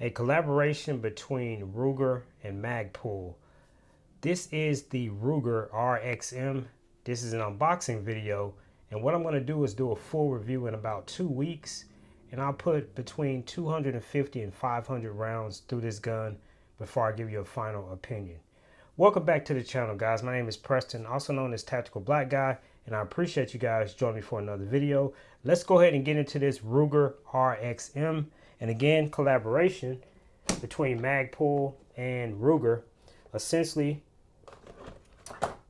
a collaboration between Ruger and Magpul. This is the Ruger RXM. This is an unboxing video, and what I'm going to do is do a full review in about 2 weeks, and I'll put between 250 and 500 rounds through this gun before I give you a final opinion. Welcome back to the channel, guys. My name is Preston, also known as Tactical Black Guy, and I appreciate you guys joining me for another video. Let's go ahead and get into this Ruger RXM. And again, collaboration between Magpul and Ruger. Essentially,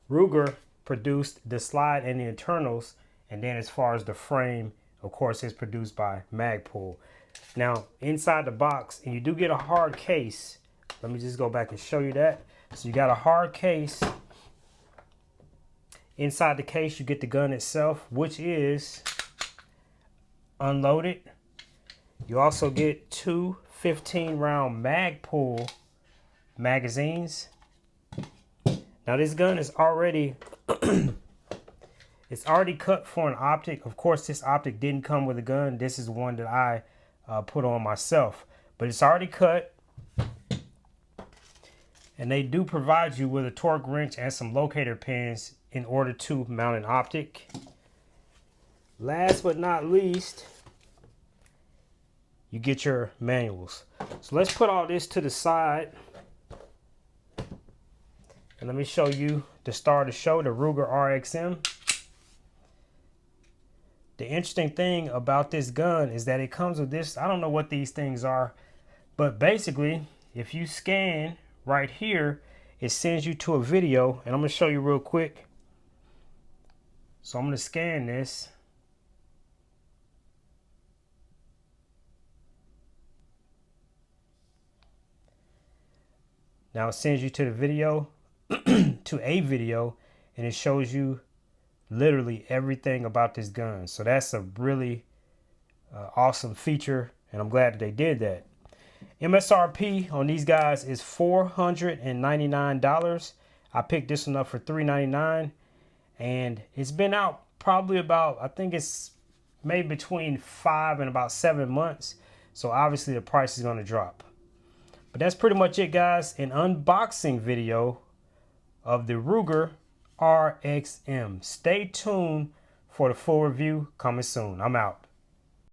Ruger produced the slide and the internals, and then as far as the frame, of course, it's produced by Magpul. Now, inside the box, and you do get a hard case. Let me just go back and show you that. So you got a hard case. Inside the case, you get the gun itself, which is unloaded. You also get two 15-round Magpul magazines. Now this gun is already it's already cut for an optic. Of course, this optic didn't come with a gun. This is one that I put on myself, but it's already cut. And they do provide you with a torque wrench and some locator pins in order to mount an optic. Last but not least, you get your manuals. So let's put all this to the side. And let me show you the star of the show, the Ruger RXM. The interesting thing about this gun is that it comes with this, I don't know what these things are, but basically, if you scan right here, it sends you to a video, and I'm going to show you real quick. So I'm going to scan this. Now it sends you to the video, to a video, and it shows you literally everything about this gun. So that's a really awesome feature, and I'm glad that they did that. MSRP on these guys is $499. I picked this one up for $399, and it's been out probably about, I think it's maybe between 5 and about 7 months. So obviously the price is going to drop. But that's pretty much it, guys. An unboxing video of the Ruger RXM. Stay tuned for the full review coming soon. I'm out.